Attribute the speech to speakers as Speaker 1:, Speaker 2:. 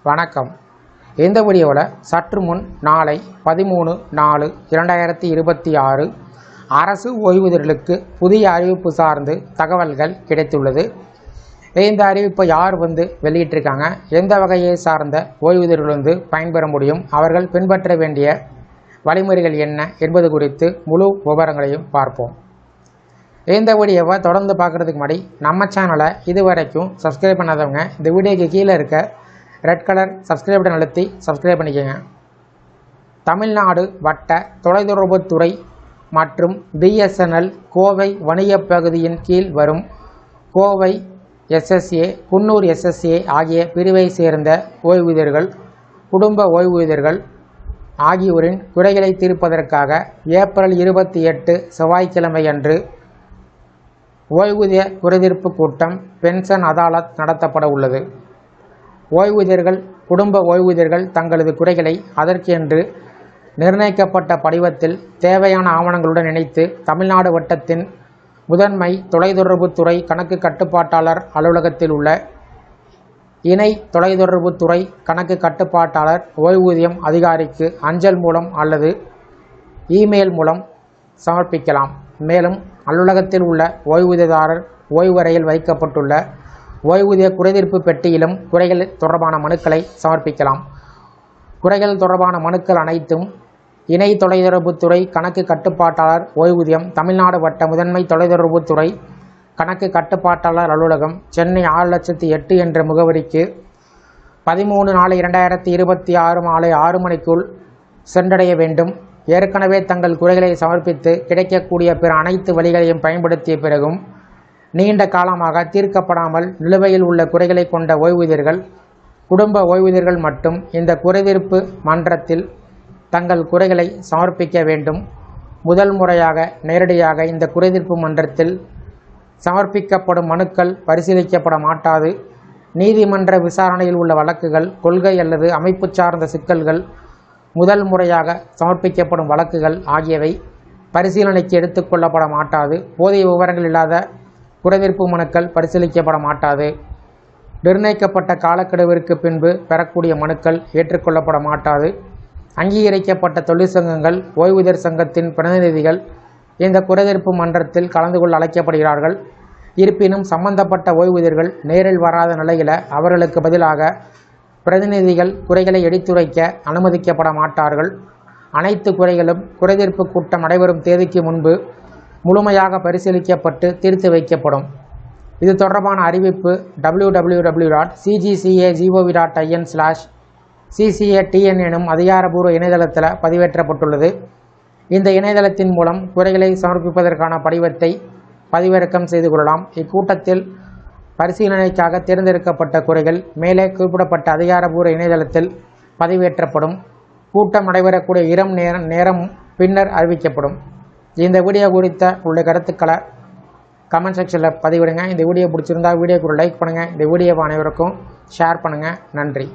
Speaker 1: வணக்கம். இந்த வீடியோவில் சற்று முன் நாளை 13/4/2026 அரசு ஓய்வூதியர்களுக்கு புதிய அறிவிப்பு சார்ந்து தகவல்கள் கிடைத்துள்ளது. இந்த அறிவிப்பை யார் வெளியிட்டிருக்காங்க, எந்த வகையை சார்ந்த ஓய்வூதியர்கள் பயன்பெற முடியும், அவர்கள் பின்பற்ற வேண்டிய வழிமுறைகள் என்ன என்பது குறித்து முழு விவரங்களையும் பார்ப்போம். இந்த வீடியோவை தொடர்ந்து பார்க்குறதுக்கு முன்னாடி நம்ம சேனலை இதுவரைக்கும் சப்ஸ்கிரைப் பண்ணாதவங்க இந்த வீடியோக்கு கீழே இருக்க ரெட் கலர் சப்ஸ்கிரைப் பட்டன் அழுத்தி சப்ஸ்கிரைப் பண்ணிக்கோங்க. தமிழ்நாடு வட்ட தொலைத்தொடர்புத்துறை மற்றும் பிஎஸ்என்எல் கோவை வணிகப் பகுதியின் கீழ் வரும் கோவை எஸ்எஸ்ஏ, குன்னூர் எஸ்எஸ்ஏ ஆகிய பிரிவை சேர்ந்த ஓய்வூதியர்கள், குடும்ப ஓய்வூதியர்கள் ஆகியோரின் குறைகளை தீர்ப்பதற்காக ஏப்ரல் 28 செவ்வாய்க்கிழமை அன்று ஓய்வூதிய குறைதீர்ப்பு கூட்டம் பென்ஷன் அதாலத் நடத்தப்பட உள்ளது. ஓய்வூதியர்கள், குடும்ப ஓய்வூதியர்கள் தங்களது குறைகளை அதற்கென்று நிர்ணயிக்கப்பட்ட படிவத்தில் தேவையான ஆவணங்களுடன் இணைத்து தமிழ்நாடு வட்டத்தின் முதன்மை தொலைத்தொடர்புத்துறை கணக்கு கட்டுப்பாட்டாளர் அலுவலகத்தில் உள்ள இணை தொலைத்தொடர்புத்துறை கணக்கு கட்டுப்பாட்டாளர் ஓய்வூதியம் அதிகாரிக்கு அஞ்சல் மூலம் அல்லது இமெயில் மூலம் சமர்ப்பிக்கலாம். மேலும் அலுவலகத்தில் உள்ள ஓய்வூதியதாரர் ஓய்வறையில் வைக்கப்பட்டுள்ள ஓய்வூதிய குறைதீர்ப்பு பெட்டியிலும் குறைகள் தொடர்பான மனுக்களை சமர்ப்பிக்கலாம். குறைகள் தொடர்பான மனுக்கள் அனைத்தும் இணை தொலைத்தொடர்புத்துறை கணக்கு கட்டுப்பாட்டாளர் ஓய்வூதியம் தமிழ்நாடு வட்ட முதன்மை தொலைத்தொடர்புத்துறை கணக்கு கட்டுப்பாட்டாளர் அலுவலகம், சென்னை 6,08,000 என்ற முகவரிக்கு 13/4/2026 மாலை 6 மணிக்குள் சென்றடைய வேண்டும். ஏற்கனவே தங்கள் குறைகளை சமர்ப்பித்து கிடைக்கக்கூடிய பிற அனைத்து வழிகளையும் பயன்படுத்திய பிறகும் நீண்ட காலமாக தீர்க்கப்படாமல் நிலுவையில் உள்ள குறைகளை கொண்ட ஓய்வூதியர்கள், குடும்ப ஓய்வூதியர்கள் மட்டும் இந்த குறைதீர்ப்பு மன்றத்தில் தங்கள் குறைகளை சமர்ப்பிக்க வேண்டும். முதல் முறையாக நேரடியாக இந்த குறைதீர்ப்பு மன்றத்தில் சமர்ப்பிக்கப்படும் மனுக்கள் பரிசீலிக்கப்பட மாட்டாது. நீதிமன்ற விசாரணையில் உள்ள வழக்குகள், கொள்கை அல்லது அமைப்பு சார்ந்த சிக்கல்கள், முதல் முறையாக சமர்ப்பிக்கப்படும் வழக்குகள் ஆகியவை பரிசீலனைக்கு எடுத்துக்கொள்ளப்பட மாட்டாது. போதிய விவரங்கள் இல்லாத குறைதீர்ப்பு மனுக்கள் பரிசீலிக்கப்பட மாட்டாது. நிர்ணயிக்கப்பட்ட காலக்கெடுவிற்கு பின்பு பெறக்கூடிய மனுக்கள் ஏற்றுக்கொள்ளப்பட மாட்டாது. அங்கீகரிக்கப்பட்ட தொழிற்சங்கங்கள், ஓய்வூதியர் சங்கத்தின் பிரதிநிதிகள் இந்த குறைதீர்ப்பு மன்றத்தில் கலந்து கொள்ள அழைக்கப்படுகிறார்கள். இருப்பினும் சம்பந்தப்பட்ட ஓய்வூதியர்கள் நேரில் வராத நிலையில் அவர்களுக்கு பதிலாக பிரதிநிதிகள் குறைகளை எடுத்துரைக்க அனுமதிக்கப்பட மாட்டார்கள். அனைத்து குறைகளும் குறைதீர்ப்பு கூட்டம் நடைபெறும் தேதிக்கு முன்பு முழுமையாக பரிசீலிக்கப்பட்டு தீர்த்து வைக்கப்படும். இது தொடர்பான அறிவிப்பு www.cgcagov.in/ccatn எனும் அதிகாரப்பூர்வ இணையதளத்தில் பதிவேற்றப்பட்டுள்ளது. இந்த இணையதளத்தின் மூலம் குறைகளை சமர்ப்பிப்பதற்கான படிவத்தை பதிவிறக்கம் செய்து கொள்ளலாம். இக்கூட்டத்தில் பரிசீலனைக்காக தேர்ந்தெடுக்கப்பட்ட குறைகள் மேலே குறிப்பிடப்பட்ட அதிகாரப்பூர்வ இணையதளத்தில் பதிவேற்றப்படும். கூட்டம் நடைபெறக்கூடிய நேரம் பின்னர் அறிவிக்கப்படும். இந்த வீடியோ குறித்த உள்ள கருத்துக்களை கமெண்ட் செக்ஷனில் பதிவிடுங்க. இந்த வீடியோ பிடிச்சிருந்தா வீடியோக்கு ஒரு லைக் பண்ணுங்கள். இந்த வீடியோவை அனைவருக்கும் ஷேர் பண்ணுங்கள். நன்றி.